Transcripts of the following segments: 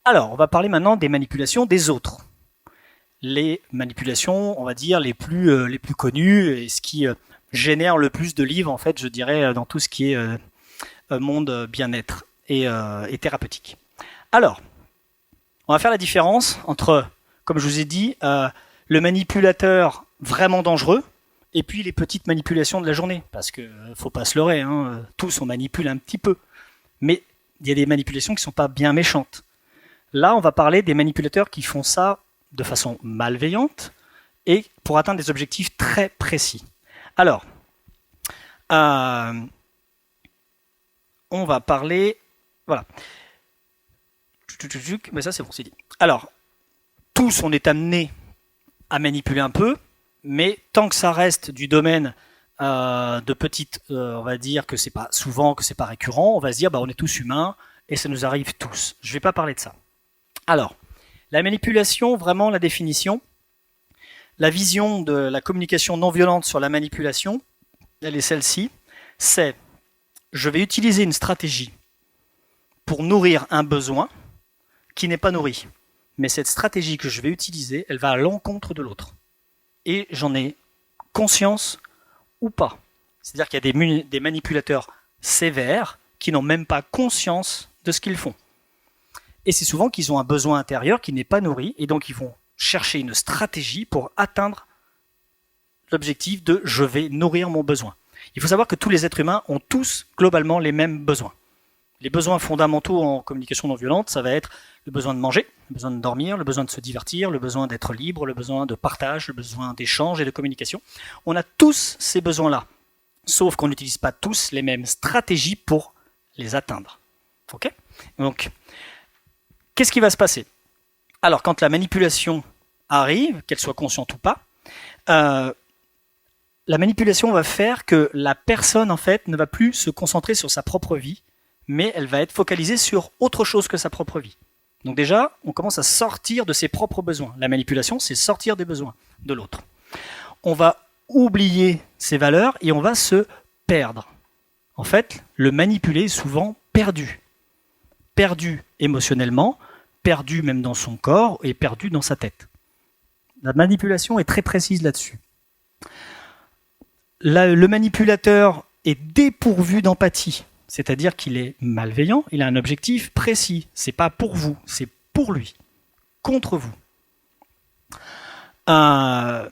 Alors, on va parler maintenant des manipulations des autres. Les manipulations, on va dire, les plus connues et ce qui génère le plus de livres, en fait, je dirais, dans tout ce qui est monde bien-être et thérapeutique. Alors, on va faire la différence entre, comme je vous ai dit, le manipulateur vraiment dangereux et puis les petites manipulations de la journée. Parce que faut pas se leurrer, hein, tous on manipule un petit peu. Mais il y a des manipulations qui sont pas bien méchantes. Là, on va parler des manipulateurs qui font ça de façon malveillante et pour atteindre des objectifs très précis. Alors, on va parler... Voilà. Mais ça, c'est bon, c'est dit. Alors, tous, on est amené à manipuler un peu, mais tant que ça reste du domaine de petites... on va dire que c'est pas souvent, que c'est pas récurrent, on va se dire, bah, on est tous humains et ça nous arrive tous. Je vais pas parler de ça. Alors, la manipulation, vraiment la définition, la vision de la communication non violente sur la manipulation, elle est celle-ci, c'est je vais utiliser une stratégie pour nourrir un besoin qui n'est pas nourri. Mais cette stratégie que je vais utiliser, elle va à l'encontre de l'autre. Et j'en ai conscience ou pas. C'est-à-dire qu'il y a des manipulateurs sévères qui n'ont même pas conscience de ce qu'ils font. Et c'est souvent qu'ils ont un besoin intérieur qui n'est pas nourri, et donc ils vont chercher une stratégie pour atteindre l'objectif de « je vais nourrir mon besoin ». Il faut savoir que tous les êtres humains ont tous globalement les mêmes besoins. Les besoins fondamentaux en communication non violente, ça va être le besoin de manger, le besoin de dormir, le besoin de se divertir, le besoin d'être libre, le besoin de partage, le besoin d'échange et de communication. On a tous ces besoins-là, sauf qu'on n'utilise pas tous les mêmes stratégies pour les atteindre. Ok ? Donc, qu'est-ce qui va se passer? Alors, quand la manipulation arrive, qu'elle soit consciente ou pas, la manipulation va faire que la personne, en fait, ne va plus se concentrer sur sa propre vie, mais elle va être focalisée sur autre chose que sa propre vie. Donc déjà, on commence à sortir de ses propres besoins. La manipulation, c'est sortir des besoins de l'autre. On va oublier ses valeurs et on va se perdre. En fait, le manipulé est souvent perdu. Perdu émotionnellement, perdu même dans son corps et perdu dans sa tête. La manipulation est très précise là-dessus. Le manipulateur est dépourvu d'empathie, c'est-à-dire qu'il est malveillant, il a un objectif précis. C'est pas pour vous, c'est pour lui, contre vous. Il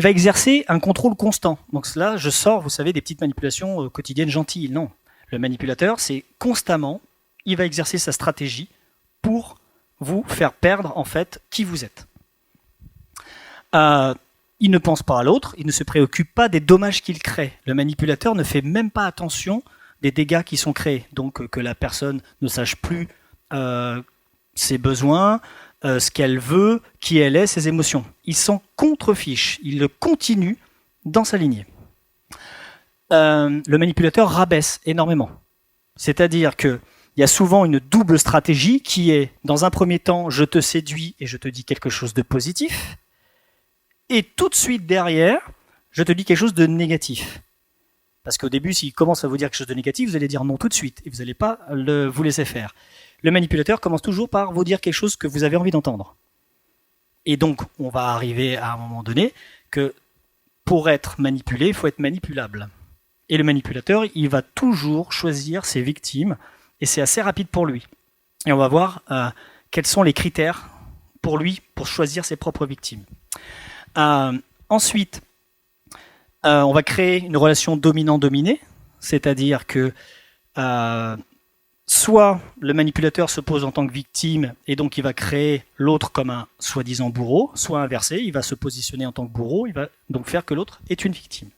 va exercer un contrôle constant. Donc là, je sors, vous savez, des petites manipulations quotidiennes gentilles. Non, le manipulateur, c'est constamment, il va exercer sa stratégie pour vous faire perdre en fait qui vous êtes. Il ne pense pas à l'autre, il ne se préoccupe pas des dommages qu'il crée. Le manipulateur ne fait même pas attention des dégâts qui sont créés. Donc que la personne ne sache plus ses besoins, ce qu'elle veut, qui elle est, ses émotions. Il s'en contrefiche, il le continue dans sa lignée. Le manipulateur rabaisse énormément. C'est-à-dire qu'il y a souvent une double stratégie qui est, dans un premier temps, je te séduis et je te dis quelque chose de positif, et tout de suite derrière, je te dis quelque chose de négatif. Parce qu'au début, s'il commence à vous dire quelque chose de négatif, vous allez dire non tout de suite, et vous n'allez pas vous laisser faire. Le manipulateur commence toujours par vous dire quelque chose que vous avez envie d'entendre. Et donc, on va arriver à un moment donné que pour être manipulé, il faut être manipulable. Et le manipulateur, il va toujours choisir ses victimes, et c'est assez rapide pour lui. Et on va voir quels sont les critères pour lui pour choisir ses propres victimes. Ensuite, on va créer une relation dominant-dominé, c'est-à-dire que soit le manipulateur se pose en tant que victime et donc il va créer l'autre comme un soi-disant bourreau, soit inversé, il va se positionner en tant que bourreau, il va donc faire que l'autre est une victime.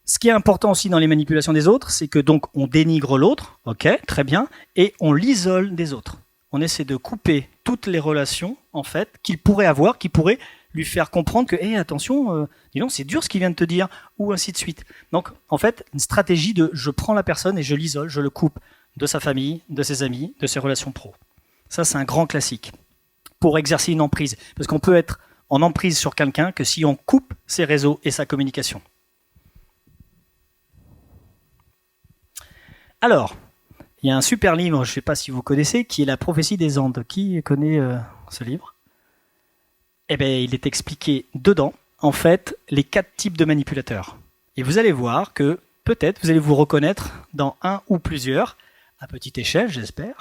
Ce qui est important aussi dans les manipulations des autres, c'est que donc on dénigre l'autre, ok, très bien, et on l'isole des autres. On essaie de couper toutes les relations en fait qu'il pourrait avoir, qui pourraient lui faire comprendre que attention, dis donc, c'est dur ce qu'il vient de te dire, ou ainsi de suite. Donc en fait, une stratégie de je prends la personne et je l'isole, je le coupe de sa famille, de ses amis, de ses relations pro. Ça, c'est un grand classique. pour exercer une emprise. Parce qu'on peut être en emprise sur quelqu'un que si on coupe ses réseaux et sa communication. Alors, il y a un super livre, je ne sais pas si vous connaissez, qui est La prophétie des Andes. Qui connaît ce livre? Eh bien, il est expliqué dedans, en fait, les 4 types de manipulateurs. Et vous allez voir que peut-être vous allez vous reconnaître dans un ou plusieurs, à petite échelle, j'espère.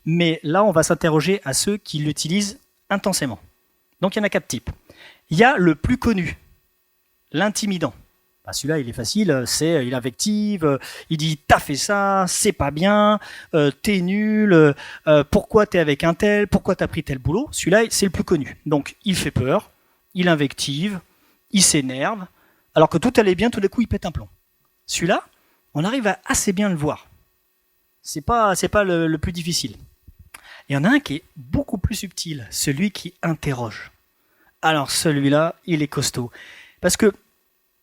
Mais là, on va s'interroger à ceux qui l'utilisent intensément. Donc, il y en a 4 types. Il y a le plus connu, l'intimidant. Bah, celui-là, il est facile, il invective, il dit « t'as fait ça, c'est pas bien, t'es nul, pourquoi t'es avec un tel, pourquoi t'as pris tel boulot ?» Celui-là, c'est le plus connu. Donc, il fait peur, il invective, il s'énerve, alors que tout allait bien, tout d'un coup, il pète un plomb. Celui-là, on arrive à assez bien le voir. C'est pas le plus difficile. Il y en a un qui est beaucoup plus subtil, celui qui interroge. Alors celui-là, il est costaud. Parce que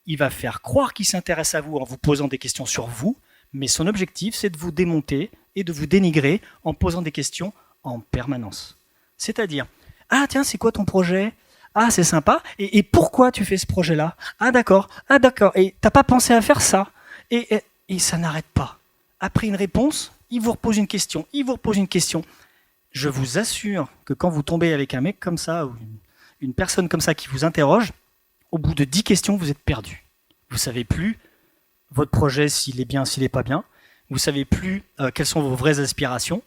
il va faire croire qu'il s'intéresse à vous en vous posant des questions sur vous, mais son objectif, c'est de vous démonter et de vous dénigrer en posant des questions en permanence. C'est-à-dire, « Ah tiens, c'est quoi ton projet ? Ah, c'est sympa. Et pourquoi tu fais ce projet-là ? Ah d'accord. Et t'as pas pensé à faire ça ?» Et ça n'arrête pas. Après une réponse, il vous repose une question, Je vous assure que quand vous tombez avec un mec comme ça, ou une personne comme ça qui vous interroge, au bout de 10 questions, vous êtes perdu. Vous savez plus votre projet, s'il est bien, s'il n'est pas bien. Vous savez plus quelles sont vos vraies aspirations.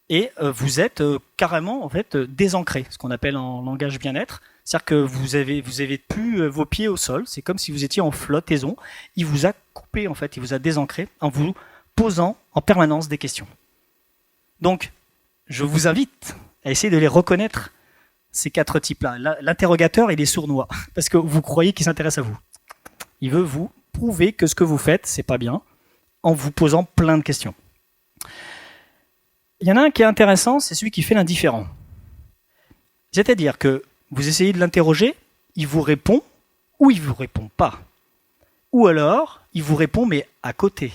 Et vous êtes carrément en fait désancré, ce qu'on appelle en langage bien-être. C'est-à-dire que vous avez plus vos pieds au sol. C'est comme si vous étiez en flottaison. Il vous a coupé en fait, il vous a désancré en vous posant en permanence des questions. Donc, je vous invite à essayer de les reconnaître, ces 4 types-là. L'interrogateur, il est sournois, parce que vous croyez qu'il s'intéresse à vous. Il veut vous prouver que ce que vous faites, c'est pas bien, en vous posant plein de questions. Il y en a un qui est intéressant, c'est celui qui fait l'indifférent. C'est-à-dire que vous essayez de l'interroger, il vous répond, ou il vous répond pas. Ou alors, il vous répond, mais à côté.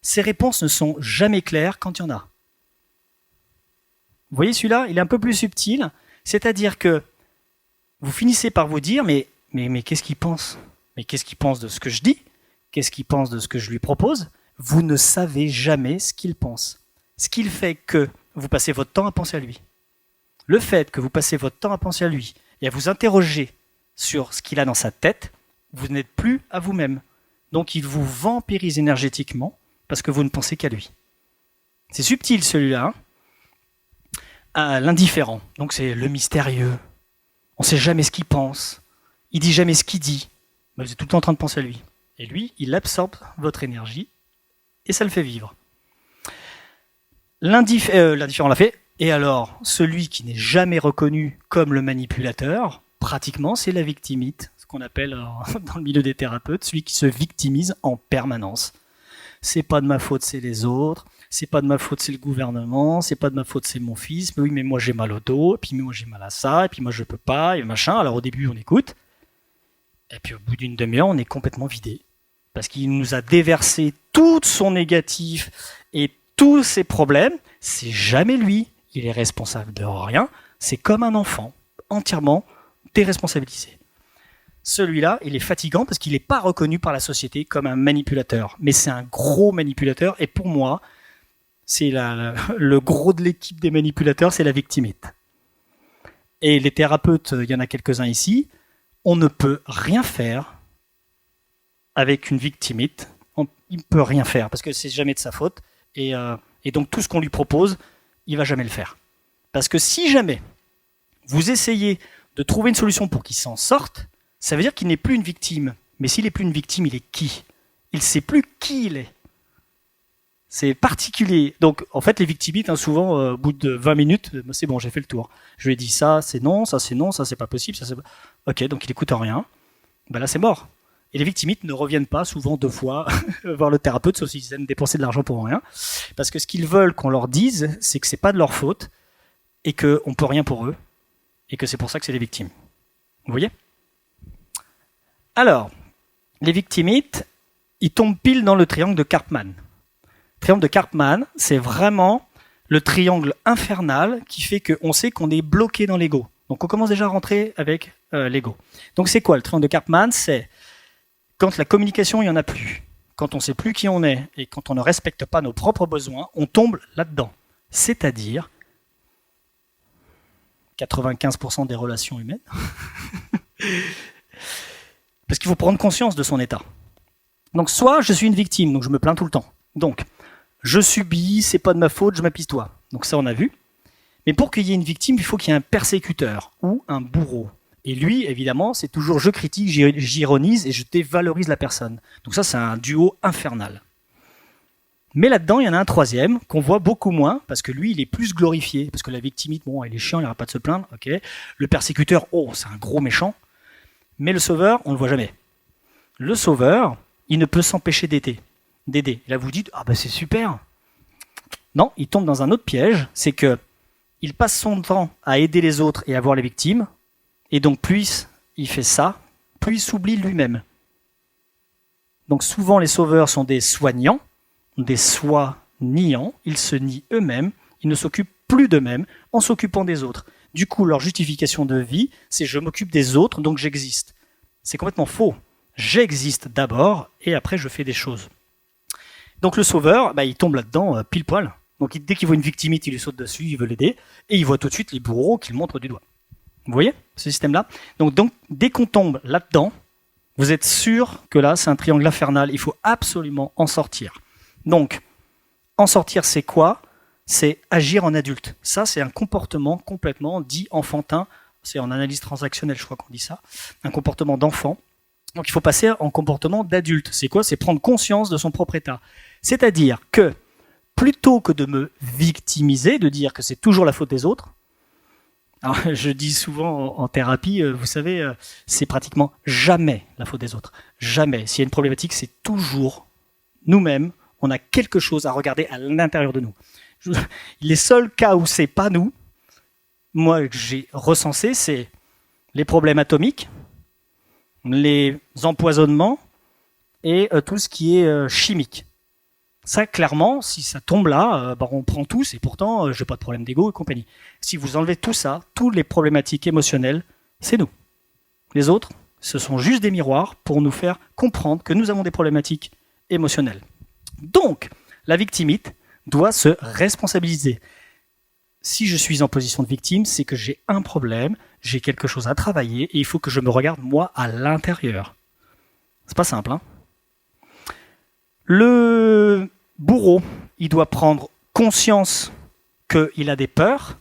Ces réponses ne sont jamais claires quand il y en a. Vous voyez, celui-là, il est un peu plus subtil, c'est-à-dire que vous finissez par vous dire, mais qu'est-ce qu'il pense ? Mais qu'est-ce qu'il pense de ce que je dis ? Qu'est-ce qu'il pense de ce que je lui propose ? Vous ne savez jamais ce qu'il pense. Ce qui fait que vous passez votre temps à penser à lui. Le fait que vous passez votre temps à penser à lui et à vous interroger sur ce qu'il a dans sa tête, vous n'êtes plus à vous-même. Donc il vous vampirise énergétiquement parce que vous ne pensez qu'à lui. C'est subtil celui-là, hein. L'indifférent, donc c'est le mystérieux. On ne sait jamais ce qu'il pense. Il dit jamais ce qu'il dit. Mais vous êtes tout le temps en train de penser à lui. Et lui, il absorbe votre énergie et ça le fait vivre. L'indifférent l'a fait. Et alors, celui qui n'est jamais reconnu comme le manipulateur, pratiquement, c'est la victimite, ce qu'on appelle dans le milieu des thérapeutes, celui qui se victimise en permanence. C'est pas de ma faute, c'est les autres. C'est pas de ma faute, c'est le gouvernement. C'est pas de ma faute, c'est mon fils. Mais oui, mais moi j'ai mal au dos. Et puis moi j'ai mal à ça. Et puis moi je peux pas. Et machin. Alors au début on écoute. Et puis au bout d'une demi-heure on est complètement vidé. Parce qu'il nous a déversé tout son négatif et tous ses problèmes. C'est jamais lui. Il est responsable de rien. C'est comme un enfant. Entièrement déresponsabilisé. Celui-là, il est fatigant parce qu'il n'est pas reconnu par la société comme un manipulateur. Mais c'est un gros manipulateur. Et pour moi, c'est le gros de l'équipe des manipulateurs, c'est la victimite. Et les thérapeutes, il y en a quelques-uns ici, on ne peut rien faire avec une victimite. Il ne peut rien faire parce que c'est jamais de sa faute. Et donc tout ce qu'on lui propose, il ne va jamais le faire. Parce que si jamais vous essayez de trouver une solution pour qu'il s'en sorte, ça veut dire qu'il n'est plus une victime. Mais s'il n'est plus une victime, il est qui ? Il ne sait plus qui il est. C'est particulier. Donc, en fait, les victimites, souvent, au bout de 20 minutes, c'est bon, j'ai fait le tour. Je lui ai dit ça, c'est non, ça c'est pas possible, ça c'est... Ok, donc il n'écoute rien. Ben là, c'est mort. Et les victimites ne reviennent pas souvent 2 fois voir le thérapeute, sauf s'ils aiment dépenser de l'argent pour rien. Parce que ce qu'ils veulent qu'on leur dise, c'est que c'est pas de leur faute, et qu'on peut rien pour eux, et que c'est pour ça que c'est les victimes. Vous voyez ? Alors, les victimites, ils tombent pile dans le triangle de Karpman. Le triangle de Karpman, c'est vraiment le triangle infernal qui fait qu'on sait qu'on est bloqué dans l'ego. Donc on commence déjà à rentrer avec l'ego. Donc c'est quoi le triangle de Karpman? C'est quand la communication, il n'y en a plus. Quand on ne sait plus qui on est et quand on ne respecte pas nos propres besoins, on tombe là-dedans. C'est-à-dire 95% des relations humaines. Parce qu'il faut prendre conscience de son état. Donc soit je suis une victime, donc je me plains tout le temps. Donc je subis, c'est pas de ma faute, je m'apitoie. Donc ça on a vu. Mais pour qu'il y ait une victime, il faut qu'il y ait un persécuteur ou un bourreau. Et lui, évidemment, c'est toujours je critique, j'ironise et je dévalorise la personne. Donc ça, c'est un duo infernal. Mais là-dedans, il y en a un troisième qu'on voit beaucoup moins, parce que lui, il est plus glorifié. Parce que la victimite, bon, il est chiant, il n'aura pas de se plaindre, ok. Le persécuteur, oh, c'est un gros méchant. Mais le sauveur, on ne le voit jamais. Le sauveur, il ne peut s'empêcher d'aider. Et là, vous dites, ah ben c'est super. Non, il tombe dans un autre piège, c'est que il passe son temps à aider les autres et à voir les victimes, et donc plus il fait ça, plus il s'oublie lui-même. Donc souvent les sauveurs sont des soignants, des soi-niants, ils se nient eux-mêmes, ils ne s'occupent plus d'eux-mêmes en s'occupant des autres. Du coup, leur justification de vie, c'est je m'occupe des autres, donc j'existe. C'est complètement faux. J'existe d'abord, et après je fais des choses. Donc le sauveur, il tombe là-dedans pile poil. Donc dès qu'il voit une victimite, il lui saute dessus, il veut l'aider, et il voit tout de suite les bourreaux qu'il montre du doigt. Vous voyez ce système-là? Donc dès qu'on tombe là-dedans, vous êtes sûr que là, c'est un triangle infernal, il faut absolument en sortir. Donc, en sortir, c'est quoi? C'est agir en adulte. Ça, c'est un comportement complètement dit enfantin, c'est en analyse transactionnelle, je crois qu'on dit ça, un comportement d'enfant. Donc il faut passer en comportement d'adulte. C'est quoi? C'est prendre conscience de son propre état. C'est-à-dire que, plutôt que de me victimiser, de dire que c'est toujours la faute des autres, alors je dis souvent en thérapie, vous savez, c'est pratiquement jamais la faute des autres. Jamais. S'il y a une problématique, c'est toujours nous-mêmes, on a quelque chose à regarder à l'intérieur de nous. Les seuls cas où c'est pas nous, moi que j'ai recensé, c'est les problèmes atomiques, les empoisonnements et tout ce qui est chimique. Ça, clairement, si ça tombe là, on prend tous, et pourtant, j'ai pas de problème d'ego et compagnie. Si vous enlevez tout ça, toutes les problématiques émotionnelles, c'est nous. Les autres, ce sont juste des miroirs pour nous faire comprendre que nous avons des problématiques émotionnelles. Donc, la victimite doit se responsabiliser. Si je suis en position de victime, c'est que j'ai un problème, j'ai quelque chose à travailler, et il faut que je me regarde, moi, à l'intérieur. C'est pas simple, hein? Le bourreau, il doit prendre conscience qu'il a des peurs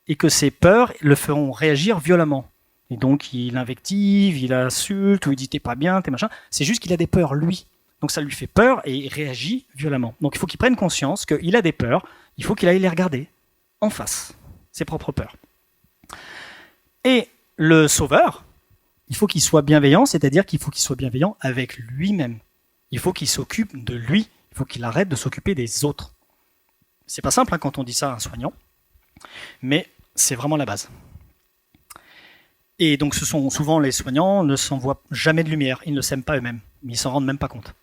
et que ces peurs le feront réagir violemment. Et donc, il invective, il insulte, ou il dit « t'es pas bien, t'es machin ». C'est juste qu'il a des peurs, lui. Donc, ça lui fait peur et il réagit violemment. Donc, il faut qu'il prenne conscience qu'il a des peurs, il faut qu'il aille les regarder en face, ses propres peurs. Et le sauveur, il faut qu'il soit bienveillant, c'est-à-dire qu'il faut qu'il soit bienveillant avec lui-même. Il faut qu'il s'occupe de lui. Il faut qu'il arrête de s'occuper des autres. C'est pas simple quand on dit ça à un soignant, mais c'est vraiment la base. Et donc ce sont souvent les soignants ne s'envoient jamais de lumière, ils ne s'aiment pas eux-mêmes, mais ils s'en rendent même pas compte.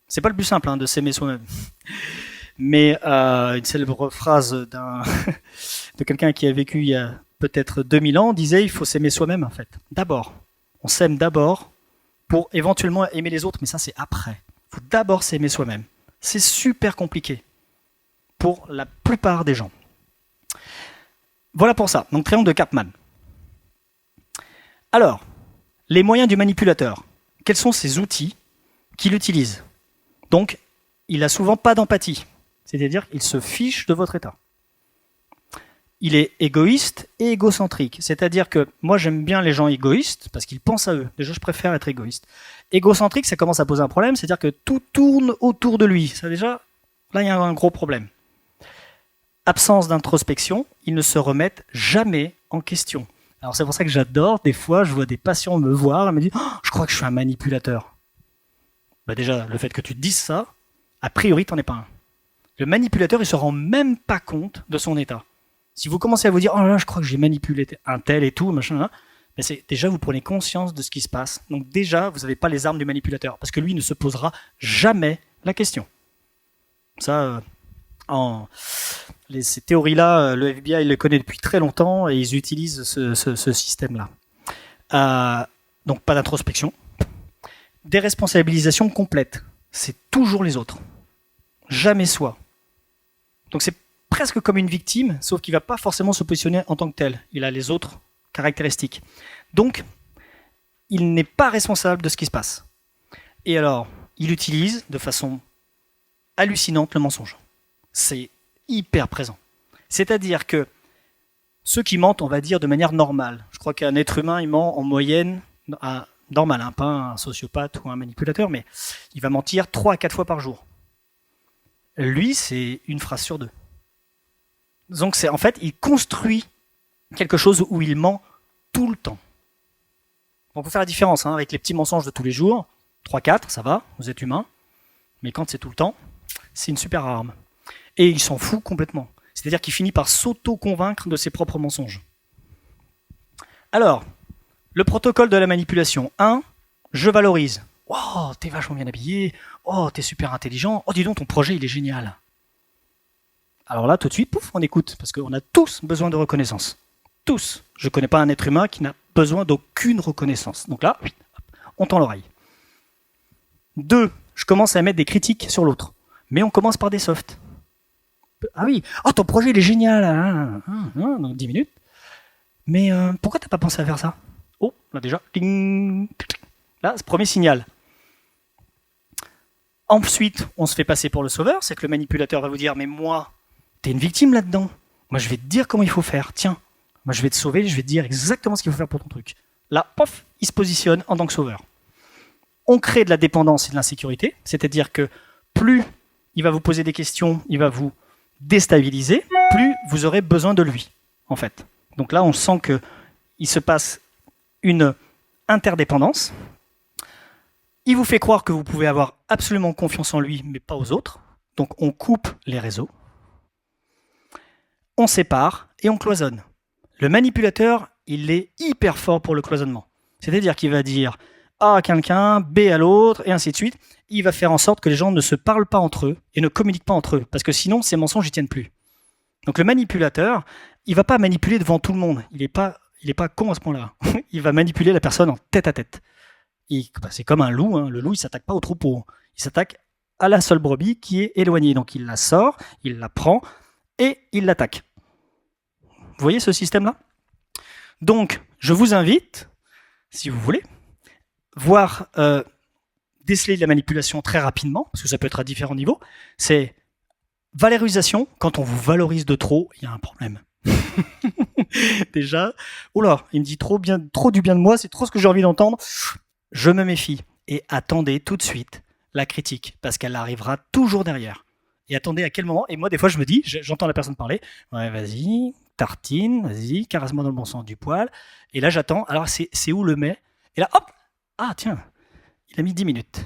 C'est pas le plus simple de s'aimer soi-même. Mais une célèbre phrase de quelqu'un qui a vécu il y a peut-être 2000 ans disait il faut s'aimer soi-même en fait. D'abord, on s'aime d'abord pour éventuellement aimer les autres, mais ça c'est après. Il faut d'abord s'aimer soi-même. C'est super compliqué pour la plupart des gens. Voilà pour ça. Donc, triangle de Karpman. Alors, les moyens du manipulateur. Quels sont ces outils qu'il utilise? Donc, il n'a souvent pas d'empathie. C'est-à-dire qu'il se fiche de votre état. Il est égoïste et égocentrique. C'est-à-dire que moi, j'aime bien les gens égoïstes parce qu'ils pensent à eux. Déjà, je préfère être égoïste. Égocentrique, ça commence à poser un problème. C'est-à-dire que tout tourne autour de lui. Ça, déjà, là, il y a un gros problème. Absence d'introspection, ils ne se remettent jamais en question. Alors, c'est pour ça que j'adore. Des fois, je vois des patients me voir et me dire oh, « je crois que je suis un manipulateur ». Déjà, le fait que tu te dises ça, a priori, t'en es pas un. Le manipulateur, il se rend même pas compte de son état. Si vous commencez à vous dire « oh là, je crois que j'ai manipulé un tel et tout, machin, là », c'est déjà, vous prenez conscience de ce qui se passe. Donc déjà, vous n'avez pas les armes du manipulateur, parce que lui ne se posera jamais la question. Ça, ces théories-là, le FBI les connaît depuis très longtemps et ils utilisent ce système-là. Donc pas d'introspection. Déresponsabilisation complète. C'est toujours les autres. Jamais soi. Donc c'est presque comme une victime, sauf qu'il ne va pas forcément se positionner en tant que tel. Il a les autres caractéristiques. Donc, il n'est pas responsable de ce qui se passe. Et alors, il utilise de façon hallucinante le mensonge. C'est hyper présent. C'est-à-dire que ceux qui mentent, on va dire de manière normale. Je crois qu'un être humain, il ment en moyenne, normal, hein, pas un sociopathe ou un manipulateur, mais il va mentir 3 à 4 fois par jour. Lui, c'est une phrase sur 2. Donc, en fait, il construit quelque chose où il ment tout le temps. On peut faire la différence avec les petits mensonges de tous les jours. 3-4, ça va, vous êtes humain. Mais quand c'est tout le temps, c'est une super arme. Et il s'en fout complètement. C'est-à-dire qu'il finit par s'auto-convaincre de ses propres mensonges. Alors, le protocole de la manipulation. 1, je valorise. Oh, t'es vachement bien habillé. Oh, t'es super intelligent. Oh, dis donc, ton projet, il est génial. Alors là, tout de suite, pouf, on écoute. Parce qu'on a tous besoin de reconnaissance. Tous. Je ne connais pas un être humain qui n'a besoin d'aucune reconnaissance. Donc là, on tend l'oreille. 2, je commence à mettre des critiques sur l'autre. Mais on commence par des softs. Ah oui, oh ton projet il est génial, donc 10 minutes. Mais pourquoi t'as pas pensé à faire ça? Oh, là déjà, ding. Là, c'est le premier signal. Ensuite, on se fait passer pour le sauveur, c'est que le manipulateur va vous dire, mais moi, t'es une victime là-dedans. Moi, je vais te dire comment il faut faire. Tiens, moi, je vais te sauver, je vais te dire exactement ce qu'il faut faire pour ton truc. Là, pof, il se positionne en tant que sauveur. On crée de la dépendance et de l'insécurité, c'est-à-dire que plus il va vous poser des questions, il va vous déstabiliser, plus vous aurez besoin de lui, en fait. Donc là, on sent qu'il se passe une interdépendance. Il vous fait croire que vous pouvez avoir absolument confiance en lui, mais pas aux autres. Donc on coupe les réseaux, on sépare et on cloisonne. Le manipulateur, il est hyper fort pour le cloisonnement. C'est-à-dire qu'il va dire A à quelqu'un, B à l'autre, et ainsi de suite. Il va faire en sorte que les gens ne se parlent pas entre eux et ne communiquent pas entre eux, parce que sinon, ces mensonges n'y tiennent plus. Donc le manipulateur, il ne va pas manipuler devant tout le monde. Il n'est pas con à ce point-là. Il va manipuler la personne en tête à tête. C'est comme un loup. Le loup, il ne s'attaque pas au troupeau. Il s'attaque à la seule brebis qui est éloignée. Donc il la sort, il la prend et il l'attaque. Vous voyez ce système-là? Donc, je vous invite, si vous voulez, voir déceler de la manipulation très rapidement, parce que ça peut être à différents niveaux. C'est valorisation. Quand on vous valorise de trop, il y a un problème. Déjà, oula, il me dit trop du bien de moi, c'est trop ce que j'ai envie d'entendre. Je me méfie. Et attendez tout de suite la critique, parce qu'elle arrivera toujours derrière. Et attendez à quel moment. Et moi, des fois, je me dis, j'entends la personne parler. Ouais, vas-y, tartine, vas-y, caresse-moi dans le bon sens du poil. Et là, j'attends. Alors, c'est où le mais? Et là, hop! Ah, tiens, il a mis 10 minutes.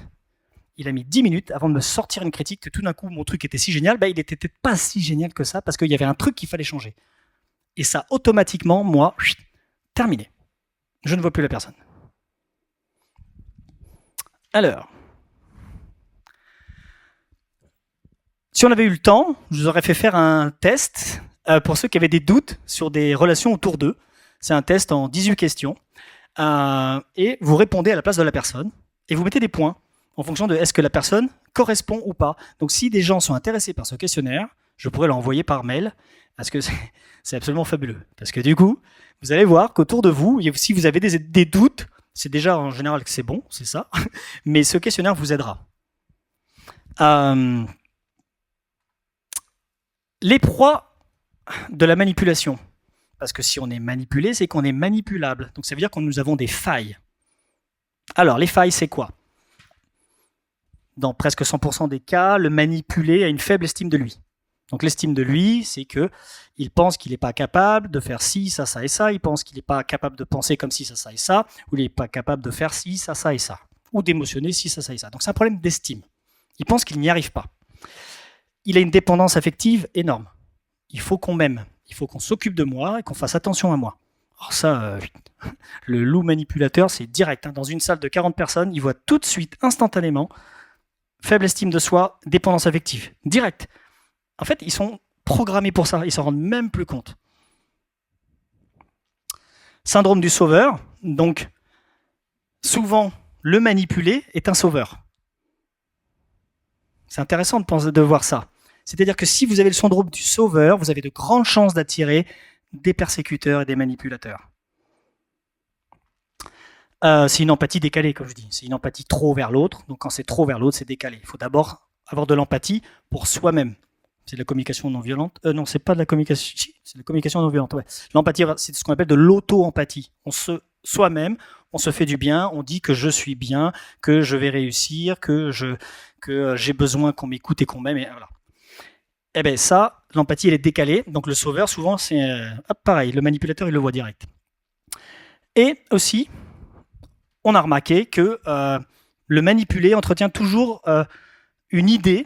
Il a mis 10 minutes avant de me sortir une critique que tout d'un coup, mon truc était si génial. Il n'était peut-être pas si génial que ça, parce qu'il y avait un truc qu'il fallait changer. Et ça, automatiquement, moi, terminé. Je ne vois plus la personne. Alors, si on avait eu le temps, je vous aurais fait faire un test pour ceux qui avaient des doutes sur des relations autour d'eux. C'est un test en 18 questions. Et vous répondez à la place de la personne et vous mettez des points en fonction de est-ce que la personne correspond ou pas. Donc si des gens sont intéressés par ce questionnaire, je pourrais l'envoyer par mail parce que c'est absolument fabuleux. Parce que du coup, vous allez voir qu'autour de vous, si vous avez des doutes, c'est déjà en général que c'est bon, c'est ça, mais ce questionnaire vous aidera. Les proies de la manipulation. Parce que si on est manipulé, c'est qu'on est manipulable. Donc ça veut dire que nous avons des failles. Alors, les failles, c'est quoi? Dans presque 100% des cas, le manipulé a une faible estime de lui. Donc l'estime de lui, c'est qu'il pense qu'il n'est pas capable de faire ci, ça, ça et ça. Il pense qu'il n'est pas capable de penser comme ci, ça, ça et ça. Ou il n'est pas capable de faire ci, ça, ça et ça. Ou d'émotionner ci, ça, ça et ça. Donc c'est un problème d'estime. Il pense qu'il n'y arrive pas. Il a une dépendance affective énorme. Il faut qu'on m'aime. Il faut qu'on s'occupe de moi et qu'on fasse attention à moi. Alors ça, le loup manipulateur, c'est direct. Dans une salle de 40 personnes, il voit tout de suite, instantanément, faible estime de soi, dépendance affective. Direct. En fait, ils sont programmés pour ça, ils s'en rendent même plus compte. Syndrome du sauveur, donc souvent le manipulé est un sauveur. C'est intéressant de voir ça. C'est-à-dire que si vous avez le syndrome du sauveur, vous avez de grandes chances d'attirer des persécuteurs et des manipulateurs. C'est une empathie décalée, comme je dis. C'est une empathie trop vers l'autre. Donc quand c'est trop vers l'autre, c'est décalé. Il faut d'abord avoir de l'empathie pour soi-même. C'est de la communication non violente. Non, c'est pas de la communication. C'est de la communication non violente. Ouais. L'empathie, c'est ce qu'on appelle de l'auto-empathie. Soi-même, on se fait du bien. On dit que je suis bien, que je vais réussir, que j'ai besoin qu'on m'écoute et qu'on m'aime. Et voilà. Eh bien ça, l'empathie, elle est décalée. Donc le sauveur, souvent, c'est pareil. Le manipulateur, il le voit direct. Et aussi, on a remarqué que le manipulé entretient toujours une idée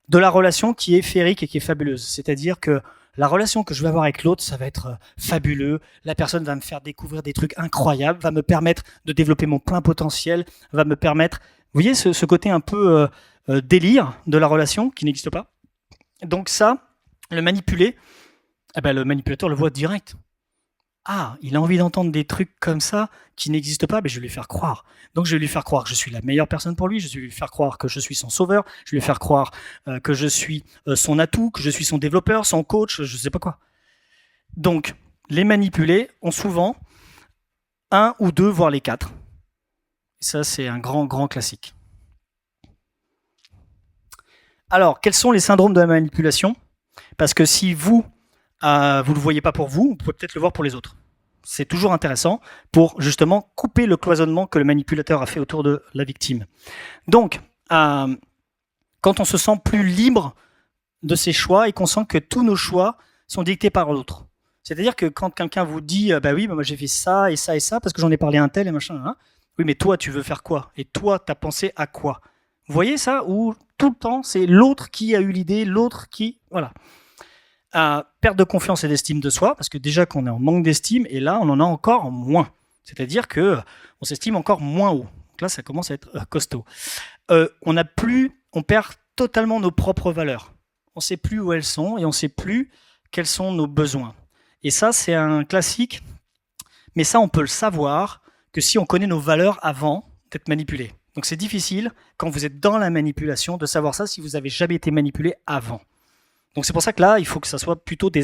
de la relation qui est féerique et qui est fabuleuse. C'est-à-dire que la relation que je vais avoir avec l'autre, ça va être fabuleux. La personne va me faire découvrir des trucs incroyables, va me permettre de développer mon plein potentiel, va me permettre... Vous voyez ce côté un peu délire de la relation qui n'existe pas. Donc ça, le manipulé, le manipulateur le voit direct. Ah, il a envie d'entendre des trucs comme ça qui n'existent pas, mais je vais lui faire croire. Donc je vais lui faire croire que je suis la meilleure personne pour lui, je vais lui faire croire que je suis son sauveur, je vais lui faire croire que je suis son atout, que je suis son développeur, son coach, je sais pas quoi. Donc, les manipulés ont souvent un ou deux, voire les quatre. Ça, c'est un grand classique. Alors, quels sont les syndromes de la manipulation ? Parce que si vous ne le voyez pas pour vous pouvez peut-être le voir pour les autres. C'est toujours intéressant pour justement couper le cloisonnement que le manipulateur a fait autour de la victime. Donc, quand on se sent plus libre de ses choix et qu'on sent que tous nos choix sont dictés par l'autre. C'est-à-dire que quand quelqu'un vous dit oui, moi j'ai fait ça et ça et ça parce que j'en ai parlé à un tel et machin, hein, oui, mais toi tu veux faire quoi ? Et toi t'as pensé à quoi ? Vous voyez ça ? Où tout le temps c'est l'autre qui a eu l'idée, l'autre qui... Voilà. Perte de confiance et d'estime de soi, parce que déjà qu'on est en manque d'estime, et là on en a encore moins. C'est-à-dire qu'on s'estime encore moins haut. Donc là ça commence à être costaud. On perd totalement nos propres valeurs. On ne sait plus où elles sont et on ne sait plus quels sont nos besoins. Et ça c'est un classique, mais ça on peut le savoir que si on connaît nos valeurs avant d'être manipulé. Donc c'est difficile quand vous êtes dans la manipulation de savoir ça si vous n'avez jamais été manipulé avant. Donc c'est pour ça que là, il faut que ça soit plutôt des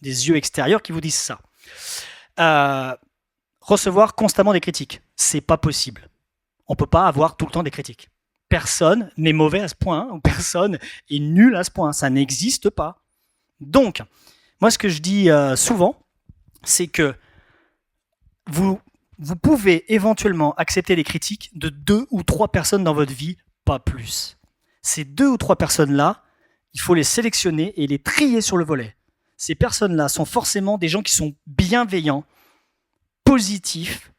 yeux extérieurs qui vous disent ça. Recevoir constamment des critiques, c'est pas possible. On peut pas avoir tout le temps des critiques. Personne n'est mauvais à ce point, ou personne est nul à ce point. Ça n'existe pas. Donc, moi ce que je dis souvent, c'est que vous pouvez éventuellement accepter les critiques de 2 ou 3 personnes dans votre vie, pas plus. Ces 2 ou 3 personnes-là, il faut les sélectionner et les trier sur le volet. Ces personnes-là sont forcément des gens qui sont bienveillants, positifs,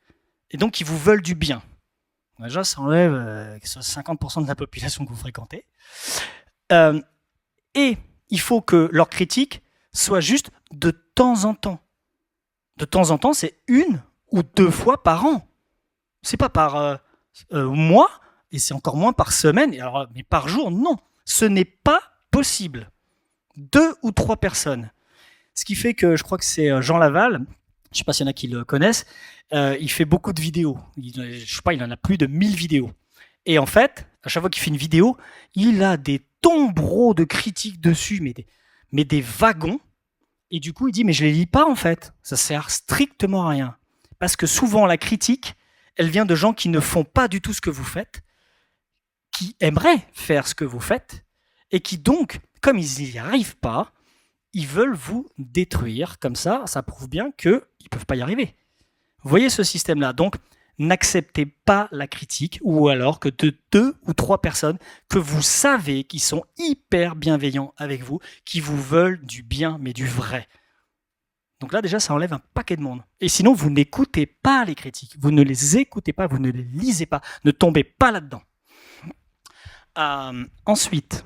et donc qui vous veulent du bien. Déjà, ça enlève 50% de la population que vous fréquentez. Et il faut que leur critique soit juste de temps en temps. De temps en temps, c'est 1 ou 2 fois par an. C'est pas par mois, et c'est encore moins par semaine, mais par jour, non. Ce n'est pas possible. 2 ou 3 personnes. Ce qui fait que je crois que c'est Jean Laval, je ne sais pas s'il y en a qui le connaissent, il fait beaucoup de vidéos. Je sais pas, il en a plus de 1000 vidéos. Et en fait, à chaque fois qu'il fait une vidéo, il a des tombereaux de critiques dessus, mais des wagons. Et du coup, il dit, mais je les lis pas en fait. Ça sert strictement à rien. Parce que souvent, la critique, elle vient de gens qui ne font pas du tout ce que vous faites, qui aimeraient faire ce que vous faites, et qui donc, comme ils n'y arrivent pas, ils veulent vous détruire. Comme ça prouve bien qu'ils ne peuvent pas y arriver. Vous voyez ce système-là. Donc, n'acceptez pas la critique, ou alors que de 2 ou 3 personnes que vous savez qui sont hyper bienveillants avec vous, qui vous veulent du bien, mais du vrai. Donc là, déjà, ça enlève un paquet de monde. Et sinon, vous n'écoutez pas les critiques. Vous ne les écoutez pas, vous ne les lisez pas. Ne tombez pas là-dedans. Ensuite...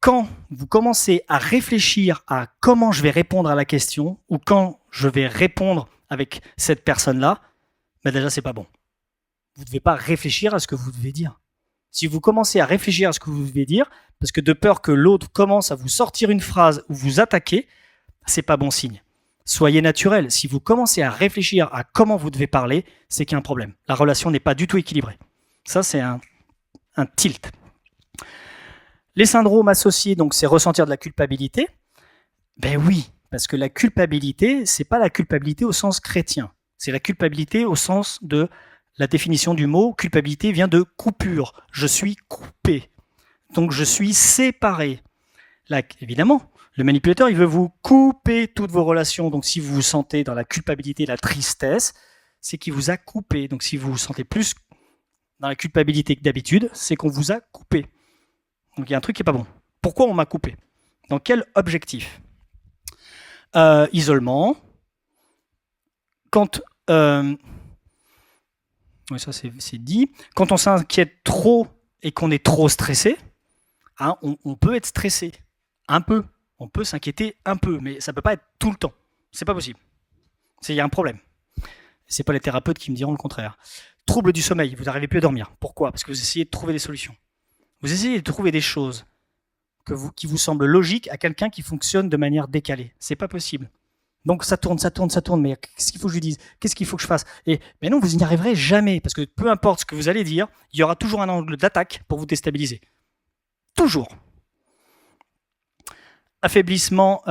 Quand vous commencez à réfléchir à comment je vais répondre à la question ou quand je vais répondre avec cette personne-là, déjà c'est pas bon. vous ne devez pas réfléchir à ce que vous devez dire. Si vous commencez à réfléchir à ce que vous devez dire, parce que de peur que l'autre commence à vous sortir une phrase ou vous attaquer, c'est pas bon signe. Soyez naturel. Si vous commencez à réfléchir à comment vous devez parler, c'est qu'il y a un problème. La relation n'est pas du tout équilibrée. Ça, c'est un tilt. Les syndromes associés, donc, c'est ressentir de la culpabilité. Ben oui, parce que la culpabilité, c'est pas la culpabilité au sens chrétien. C'est la culpabilité au sens de la définition du mot. Culpabilité vient de coupure. Je suis coupé. Donc, je suis séparé. Là, évidemment, le manipulateur, il veut vous couper toutes vos relations. Donc, si vous vous sentez dans la culpabilité, la tristesse, c'est qu'il vous a coupé. Donc, si vous vous sentez plus dans la culpabilité que d'habitude, c'est qu'on vous a coupé. Donc, il y a un truc qui n'est pas bon. Pourquoi on m'a coupé? Dans quel objectif? Isolement. Quand... oui, ça, c'est dit. Quand on s'inquiète trop et qu'on est trop stressé, hein, on peut être stressé. Un peu. On peut s'inquiéter un peu, mais ça ne peut pas être tout le temps. C'est pas possible. Il y a un problème. C'est pas les thérapeutes qui me diront le contraire. Trouble du sommeil, vous n'arrivez plus à dormir. Pourquoi? Parce que vous essayez de trouver des solutions. Vous essayez de trouver des choses qui vous semblent logiques à quelqu'un qui fonctionne de manière décalée. C'est pas possible. Donc ça tourne. Mais qu'est-ce qu'il faut que je dise? Qu'est-ce qu'il faut que je fasse? Mais non, vous n'y arriverez jamais, parce que peu importe ce que vous allez dire, il y aura toujours un angle d'attaque pour vous déstabiliser. Toujours. Affaiblissement,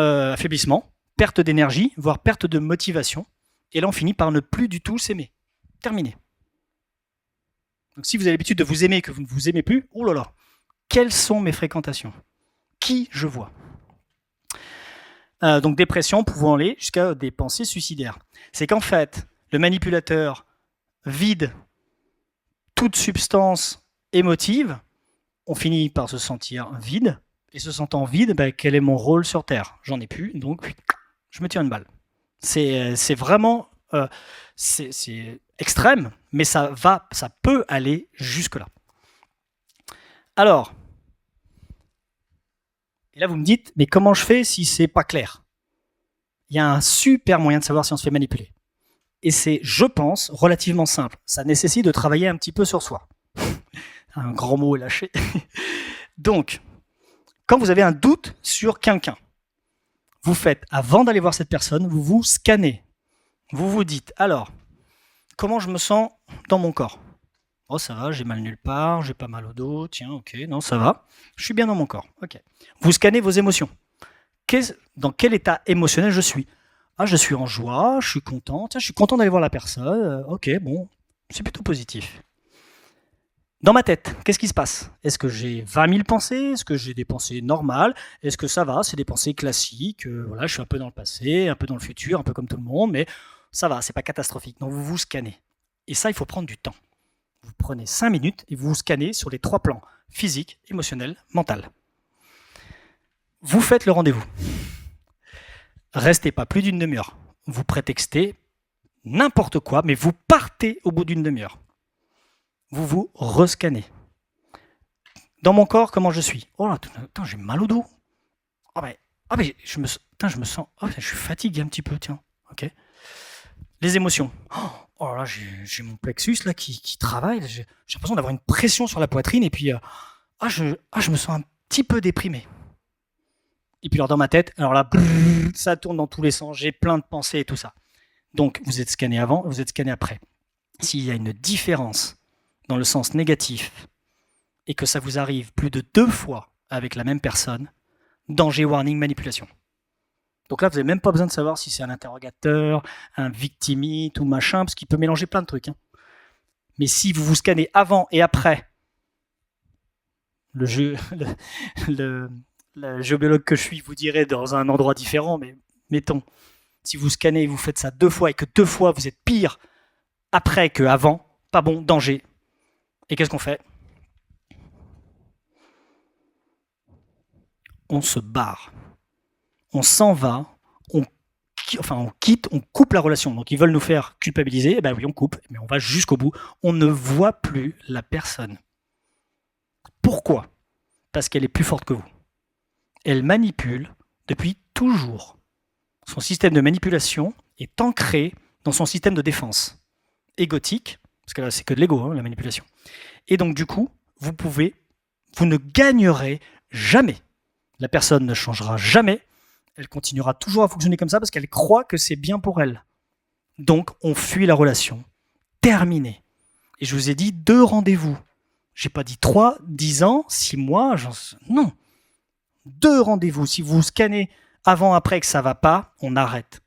perte d'énergie, voire perte de motivation. Et là, on finit par ne plus du tout s'aimer. Terminé. Donc si vous avez l'habitude de vous aimer et que vous ne vous aimez plus, oh là là, quelles sont mes fréquentations? Qui je vois? Donc dépression pouvant aller jusqu'à des pensées suicidaires. C'est qu'en fait, le manipulateur vide toute substance émotive, on finit par se sentir vide, et se sentant vide, quel est mon rôle sur Terre? J'en ai plus, donc je me tire une balle. C'est vraiment... c'est extrême, mais ça peut aller jusque-là. Alors, et là vous me dites, mais comment je fais si c'est pas clair? Il y a un super moyen de savoir si on se fait manipuler. Et c'est, je pense, relativement simple. Ça nécessite de travailler un petit peu sur soi. Un grand mot est lâché. Donc, quand vous avez un doute sur quelqu'un, vous faites, avant d'aller voir cette personne, vous vous scannez. Vous vous dites, alors, comment je me sens dans mon corps? Oh, ça va, j'ai mal nulle part, j'ai pas mal au dos, tiens, ok, non, ça va. Je suis bien dans mon corps, ok. Vous scannez vos émotions. Dans quel état émotionnel je suis? Ah, je suis en joie, je suis content, tiens, je suis content d'aller voir la personne, ok, bon, c'est plutôt positif. Dans ma tête, qu'est-ce qui se passe? Est-ce que j'ai 20 000 pensées? Est-ce que j'ai des pensées normales? Est-ce que ça va? C'est des pensées classiques, voilà, je suis un peu dans le passé, un peu dans le futur, un peu comme tout le monde, mais ça va, c'est pas catastrophique. Donc vous vous scannez. Et ça, il faut prendre du temps. Vous prenez 5 minutes et vous vous scannez sur les 3 plans, physique, émotionnel, mental. Vous faites le rendez-vous. Restez pas plus d'une demi-heure. Vous prétextez n'importe quoi, mais vous partez au bout d'une demi-heure. Vous vous rescannez. Dans mon corps, comment je suis? Oh là, j'ai mal au dos. Je me sens... Oh, je suis fatigué un petit peu, tiens. Ok. Les émotions. Oh là, j'ai mon plexus là qui travaille. J'ai l'impression d'avoir une pression sur la poitrine et puis je me sens un petit peu déprimé. Et puis alors dans ma tête, alors là, ça tourne dans tous les sens. J'ai plein de pensées et tout ça. Donc vous êtes scanné avant, vous êtes scanné après. S'il y a une différence dans le sens négatif et que ça vous arrive plus de 2 fois avec la même personne, danger, warning, manipulation. Donc là, vous n'avez même pas besoin de savoir si c'est un interrogateur, un victimite ou machin, parce qu'il peut mélanger plein de trucs. Hein. Mais si vous vous scannez avant et après, le géobiologue que je suis vous dirait dans un endroit différent, mais mettons, si vous scannez et vous faites ça 2 fois et que 2 fois vous êtes pire après qu'avant, pas bon, danger. Et qu'est-ce qu'on fait? On se barre. On s'en va, on quitte, on coupe la relation. Donc ils veulent nous faire culpabiliser, oui, on coupe, mais on va jusqu'au bout. On ne voit plus la personne. Pourquoi? Parce qu'elle est plus forte que vous. Elle manipule depuis toujours. Son système de manipulation est ancré dans son système de défense égotique Parce que là, c'est que de l'ego, la manipulation. Et donc, du coup, vous ne gagnerez jamais. La personne ne changera jamais. Elle continuera toujours à fonctionner comme ça parce qu'elle croit que c'est bien pour elle. Donc, on fuit la relation. Terminé. Et je vous ai dit 2 rendez-vous. J'ai pas dit 3, 10 ans, 6 mois, non. 2 rendez-vous. Si vous scannez avant, après que ça va pas, on arrête.